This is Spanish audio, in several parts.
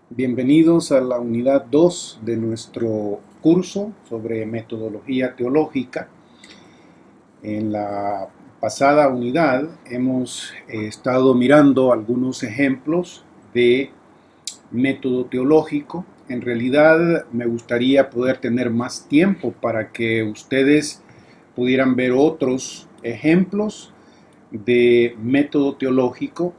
Bienvenidos a la unidad 2 de nuestro curso sobre metodología teológica. En la pasada unidad hemos estado mirando algunos ejemplos de método teológico. En realidad me gustaría poder tener más tiempo para que ustedes pudieran ver otros ejemplos de método teológico.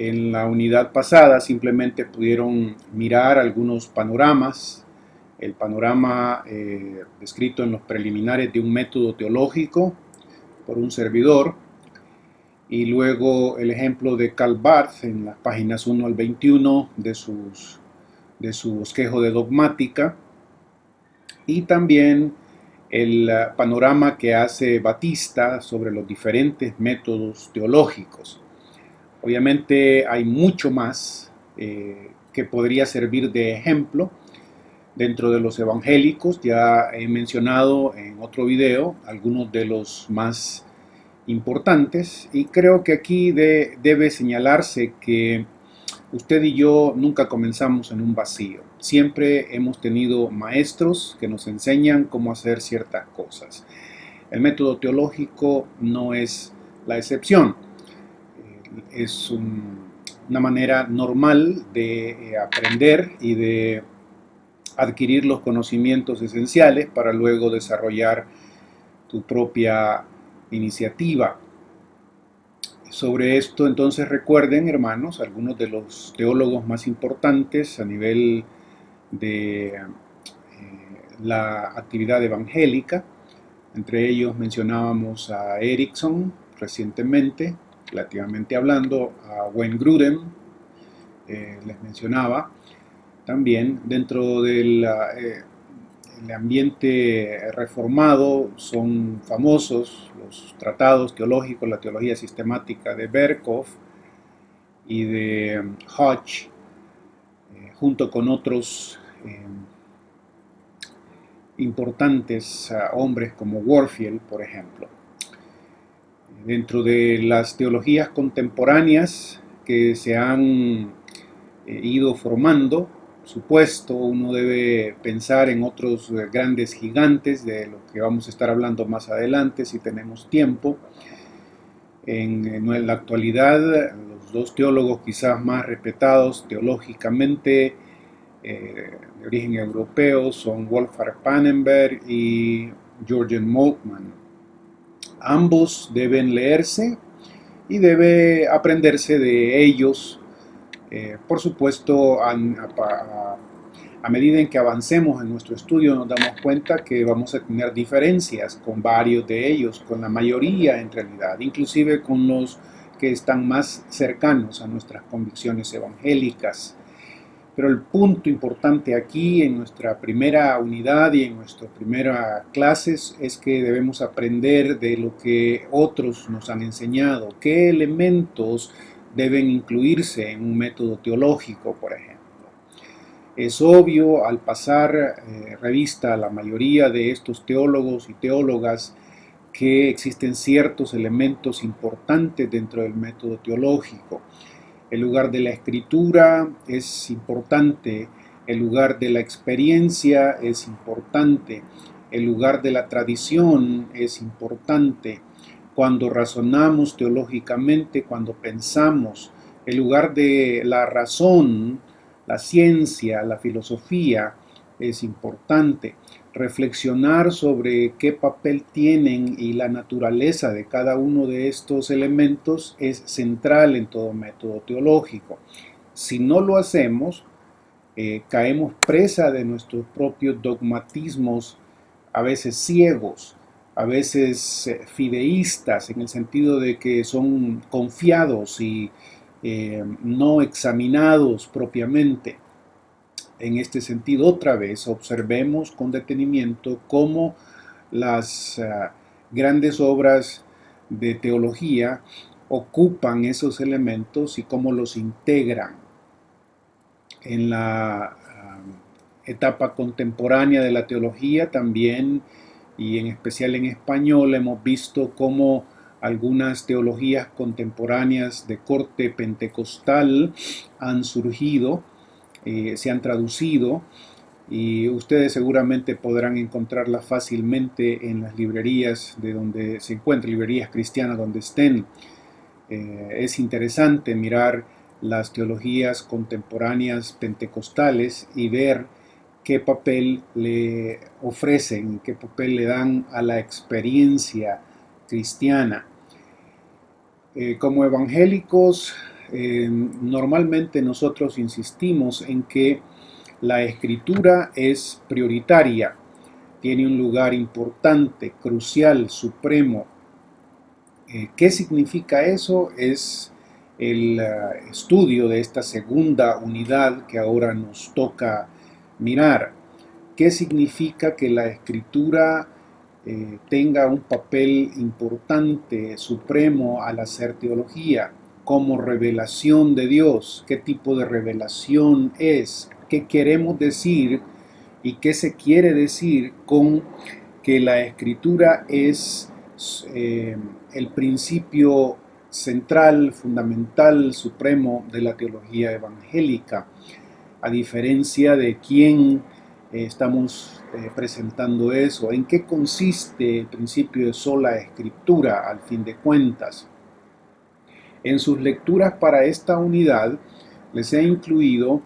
En la unidad pasada simplemente pudieron mirar algunos panoramas, el panorama descrito en los preliminares de un método teológico por un servidor, y luego el ejemplo de Karl Barth en las páginas 1 al 21 de su bosquejo de dogmática, y también el panorama que hace Batista sobre los diferentes métodos teológicos. Obviamente hay mucho más que podría servir de ejemplo dentro de los evangélicos. Ya he mencionado en otro video algunos de los más importantes, y creo que aquí debe señalarse que usted y yo nunca comenzamos en un vacío. Siempre hemos tenido maestros que nos enseñan cómo hacer ciertas cosas. El método teológico no es la excepción. Es una manera normal de aprender y de adquirir los conocimientos esenciales para luego desarrollar tu propia iniciativa. Sobre esto, entonces, recuerden, hermanos, algunos de los teólogos más importantes a nivel de la actividad evangélica. Entre ellos mencionábamos a Erickson recientemente, relativamente hablando, a Wayne Grudem, les mencionaba. También dentro del el ambiente reformado son famosos los tratados teológicos, la teología sistemática de Berkov y de Hodge, junto con otros importantes hombres como Warfield, por ejemplo. Dentro de las teologías contemporáneas que se han ido formando, por supuesto, uno debe pensar en otros grandes gigantes de lo que vamos a estar hablando más adelante si tenemos tiempo. En la actualidad, los dos teólogos quizás más respetados teológicamente de origen europeo son Wolfgang Pannenberg y Jürgen Moltmann. Ambos deben leerse y debe aprenderse de ellos. Por supuesto, a medida en que avancemos en nuestro estudio nos damos cuenta que vamos a tener diferencias con varios de ellos, con la mayoría en realidad, inclusive con los que están más cercanos a nuestras convicciones evangélicas. Pero el punto importante aquí en nuestra primera unidad y en nuestras primeras clases es que debemos aprender de lo que otros nos han enseñado, qué elementos deben incluirse en un método teológico, por ejemplo. Es obvio al pasar revista a la mayoría de estos teólogos y teólogas que existen ciertos elementos importantes dentro del método teológico. El lugar de la escritura es importante, el lugar de la experiencia es importante, el lugar de la tradición es importante. Cuando razonamos teológicamente, cuando pensamos, el lugar de la razón, la ciencia, la filosofía es importante. Reflexionar sobre qué papel tienen y la naturaleza de cada uno de estos elementos es central en todo método teológico. Si no lo hacemos, caemos presa de nuestros propios dogmatismos, a veces ciegos, a veces fideístas, en el sentido de que son confiados y no examinados propiamente. En este sentido, otra vez, observemos con detenimiento cómo las grandes obras de teología ocupan esos elementos y cómo los integran. En la etapa contemporánea de la teología también, y en especial en español, hemos visto cómo algunas teologías contemporáneas de corte pentecostal han surgido se han traducido y ustedes seguramente podrán encontrarlas fácilmente en las librerías de donde se encuentran, librerías cristianas donde estén. Es interesante mirar las teologías contemporáneas pentecostales y ver qué papel le ofrecen, qué papel le dan a la experiencia cristiana. Como evangélicos, normalmente nosotros insistimos en que la escritura es prioritaria, tiene un lugar importante, crucial, supremo. ¿Qué significa eso? Es el estudio de esta segunda unidad que ahora nos toca mirar. ¿Qué significa que la escritura tenga un papel importante, supremo al hacer teología? Como revelación de Dios, ¿qué tipo de revelación es? ¿Qué queremos decir y qué se quiere decir con que la escritura es el principio central, fundamental, supremo de la teología evangélica? A diferencia de quién estamos presentando eso, en qué consiste el principio de sola escritura al fin de cuentas. En sus lecturas para esta unidad les he incluido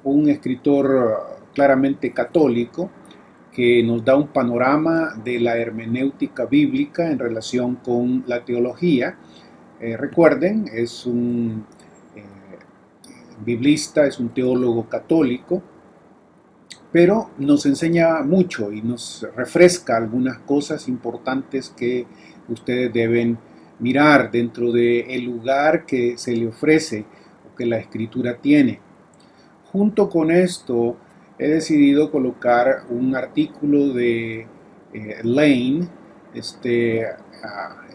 un escritor claramente católico que nos da un panorama de la hermenéutica bíblica en relación con la teología. Recuerden, es un biblista, es un teólogo católico, pero nos enseña mucho y nos refresca algunas cosas importantes que ustedes deben mirar dentro del lugar que se le ofrece o que la escritura tiene. Junto con esto, he decidido colocar un artículo de Lane,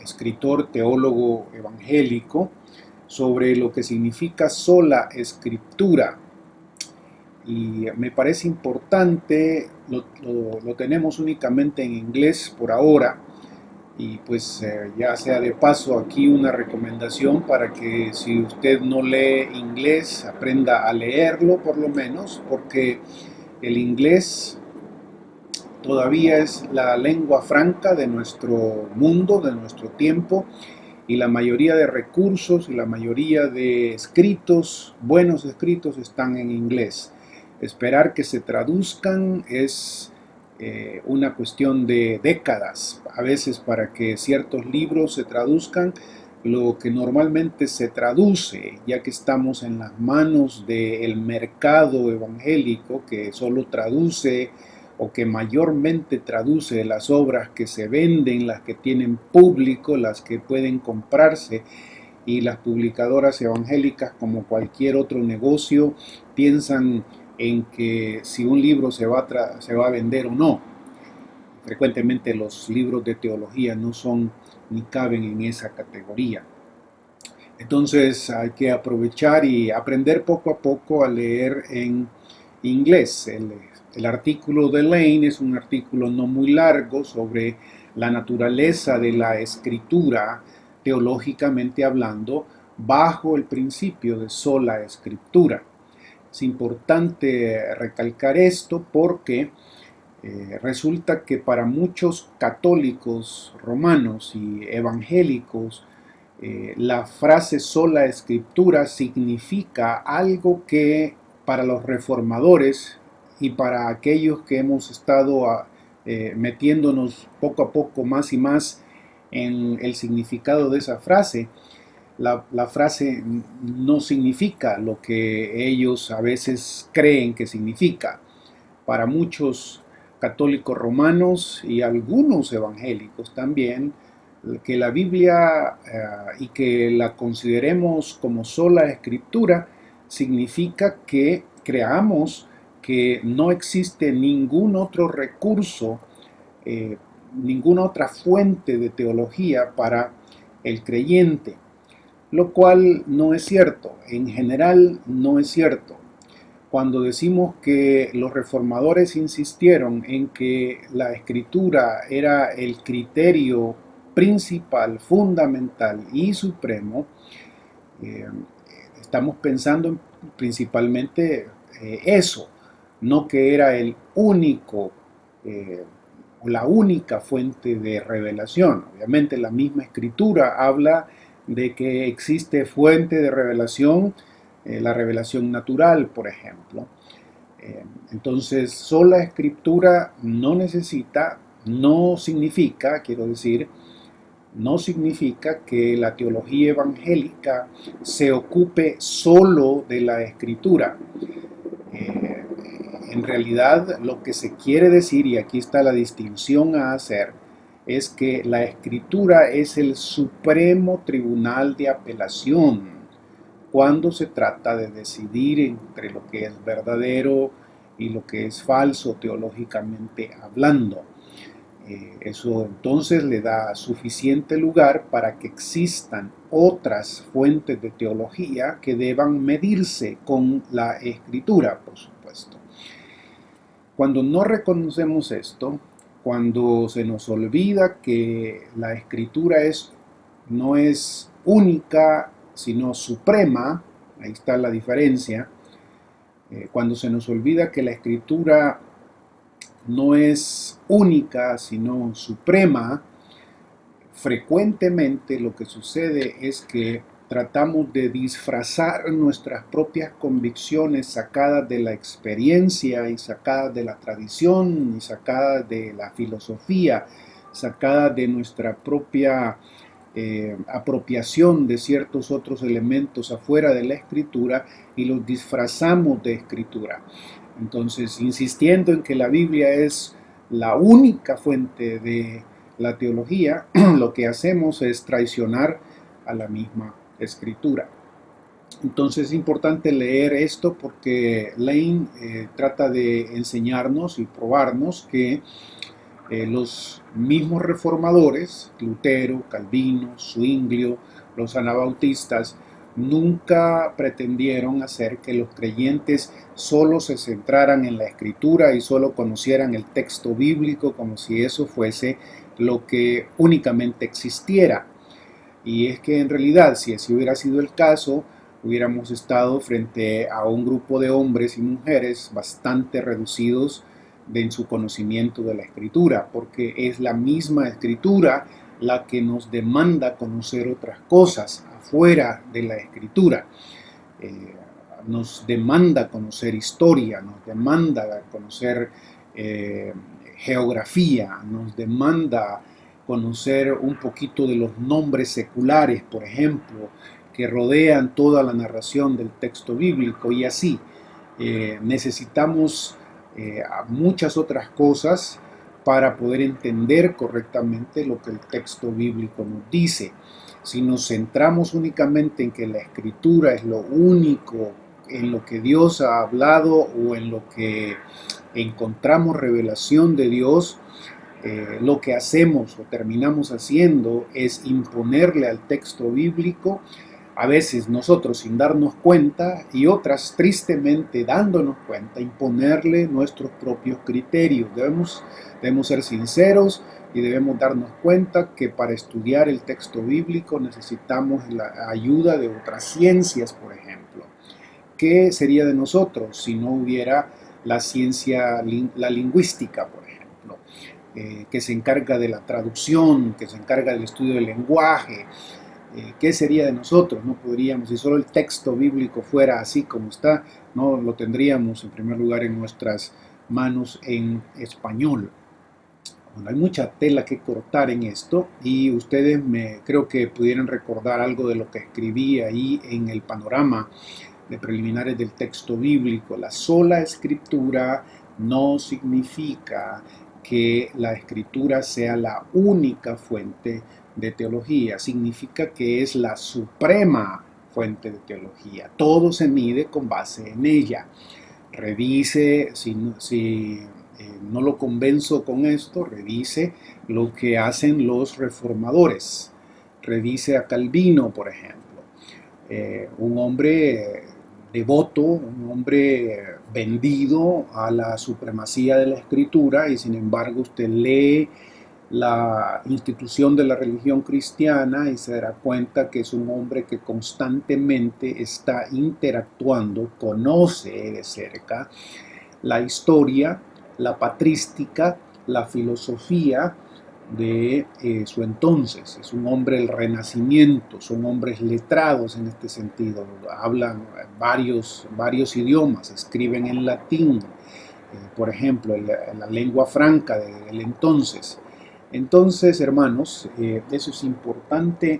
escritor, teólogo evangélico, sobre lo que significa sola escritura. Y me parece importante, lo tenemos únicamente en inglés por ahora, y pues ya sea de paso aquí una recomendación para que si usted no lee inglés, aprenda a leerlo por lo menos, porque el inglés todavía es la lengua franca de nuestro mundo, de nuestro tiempo, y la mayoría de recursos y la mayoría de escritos, buenos escritos, están en inglés. Esperar que se traduzcan es una cuestión de décadas, a veces para que ciertos libros se traduzcan. Lo que normalmente se traduce, ya que estamos en las manos del mercado evangélico que solo traduce o que mayormente traduce las obras que se venden, las que tienen público, las que pueden comprarse, y las publicadoras evangélicas, como cualquier otro negocio, piensan en que si un libro se va a vender o no. Frecuentemente los libros de teología no son ni caben en esa categoría. Entonces hay que aprovechar y aprender poco a poco a leer en inglés. El artículo de Lane es un artículo no muy largo sobre la naturaleza de la escritura, teológicamente hablando, bajo el principio de sola escritura. Es importante recalcar esto porque resulta que para muchos católicos romanos y evangélicos, la frase sola escritura significa algo que para los reformadores y para aquellos que hemos estado metiéndonos poco a poco más y más en el significado de esa frase, la frase no significa lo que ellos a veces creen que significa. Para muchos católicos romanos y algunos evangélicos también, que la Biblia y que la consideremos como sola escritura significa que creamos que no existe ningún otro recurso, ninguna otra fuente de teología para el creyente, lo cual no es cierto, en general no es cierto. Cuando decimos que los reformadores insistieron en que la escritura era el criterio principal, fundamental y supremo, estamos pensando principalmente eso, no que era el único o la única fuente de revelación. Obviamente la misma escritura habla de que existe fuente de revelación, la revelación natural, por ejemplo. Entonces, sola escritura no necesita, no significa, quiero decir, no significa que la teología evangélica se ocupe solo de la escritura. Eh, en realidad, lo que se quiere decir, y aquí está la distinción a hacer, es que la escritura es el supremo tribunal de apelación cuando se trata de decidir entre lo que es verdadero y lo que es falso teológicamente hablando. Eso entonces le da suficiente lugar para que existan otras fuentes de teología que deban medirse con la escritura, por supuesto. Cuando no reconocemos esto, cuando se nos olvida que la escritura no es única, sino suprema, ahí está la diferencia, cuando se nos olvida que la escritura no es única, sino suprema, frecuentemente lo que sucede es que tratamos de disfrazar nuestras propias convicciones sacadas de la experiencia y sacadas de la tradición y sacadas de la filosofía, sacadas de nuestra propia apropiación de ciertos otros elementos afuera de la escritura y los disfrazamos de escritura. Entonces, insistiendo en que la Biblia es la única fuente de la teología, lo que hacemos es traicionar a la misma escritura. Entonces es importante leer esto porque Lane trata de enseñarnos y probarnos que los mismos reformadores, Lutero, Calvino, Zwinglio, los anabautistas, nunca pretendieron hacer que los creyentes solo se centraran en la escritura y solo conocieran el texto bíblico como si eso fuese lo que únicamente existiera. Y es que en realidad, si así hubiera sido el caso, hubiéramos estado frente a un grupo de hombres y mujeres bastante reducidos en su conocimiento de la escritura, porque es la misma escritura la que nos demanda conocer otras cosas afuera de la escritura. Nos demanda conocer historia, nos demanda conocer geografía, nos demanda conocer un poquito de los nombres seculares, por ejemplo, que rodean toda la narración del texto bíblico y así. Necesitamos muchas otras cosas para poder entender correctamente lo que el texto bíblico nos dice. Si nos centramos únicamente en que la escritura es lo único en lo que Dios ha hablado o en lo que encontramos revelación de Dios, lo que hacemos o terminamos haciendo es imponerle al texto bíblico, a veces nosotros sin darnos cuenta y otras tristemente dándonos cuenta, imponerle nuestros propios criterios. Debemos ser sinceros y debemos darnos cuenta que para estudiar el texto bíblico necesitamos la ayuda de otras ciencias, por ejemplo. ¿Qué sería de nosotros si no hubiera la ciencia, la lingüística, por ejemplo? Que se encarga de la traducción, que se encarga del estudio del lenguaje. ¿Qué sería de nosotros? No podríamos, si solo el texto bíblico fuera así como está, no lo tendríamos en primer lugar en nuestras manos en español. Bueno, hay mucha tela que cortar en esto y ustedes creo que pudieran recordar algo de lo que escribí ahí en el panorama de preliminares del texto bíblico. La sola escritura no significa que la escritura sea la única fuente de teología, significa que es la suprema fuente de teología. Todo se mide con base en ella. Revise, si no lo convenzo con esto, revise lo que hacen los reformadores. Revise a Calvino, por ejemplo. Un hombre devoto, un hombre vendido a la supremacía de la escritura y sin embargo usted lee la institución de la religión cristiana y se dará cuenta que es un hombre que constantemente está interactuando, conoce de cerca la historia, la patrística, la filosofía de su entonces. Es un hombre del Renacimiento, son hombres letrados en este sentido, hablan varios idiomas, escriben en latín, por ejemplo, en la lengua franca del entonces. Entonces, hermanos, eso es importante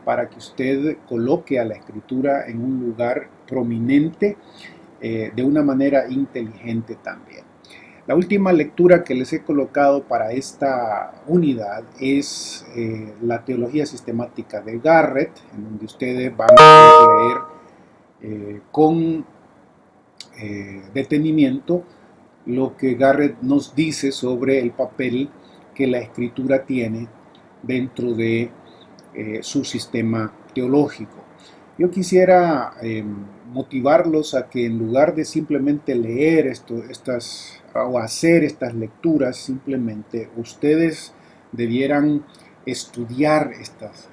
para que usted coloque a la escritura en un lugar prominente de una manera inteligente también. La última lectura que les he colocado para esta unidad es la teología sistemática de Garrett, en donde ustedes van a leer con detenimiento lo que Garrett nos dice sobre el papel que la escritura tiene dentro de su sistema teológico. Yo quisiera motivarlos a que en lugar de simplemente leer o hacer estas lecturas, simplemente ustedes debieran estudiar estas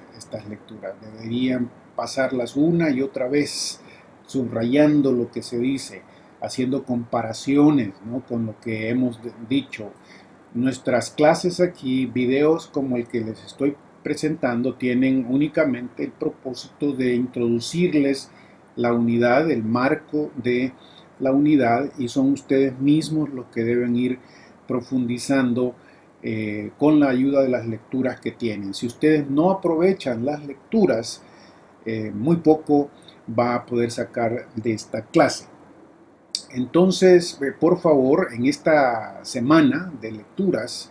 lecturas, deberían pasarlas una y otra vez, subrayando lo que se dice, haciendo comparaciones, ¿no?, con lo que hemos dicho. Nuestras clases aquí, videos como el que les estoy presentando, tienen únicamente el propósito de introducirles la unidad, el marco de la unidad, y son ustedes mismos los que deben ir profundizando con la ayuda de las lecturas que tienen. Si ustedes no aprovechan las lecturas, muy poco va a poder sacar de esta clase. Entonces, por favor, en esta semana de lecturas,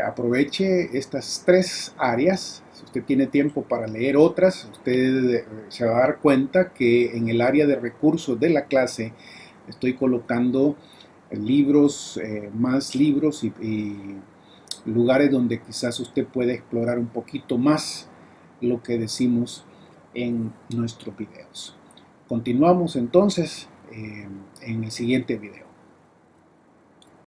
aproveche estas tres áreas. Si usted tiene tiempo para leer otras, usted se va a dar cuenta que en el área de recursos de la clase estoy colocando libros, más libros y lugares donde quizás usted pueda explorar un poquito más lo que decimos en nuestros videos. Continuamos entonces en el siguiente video.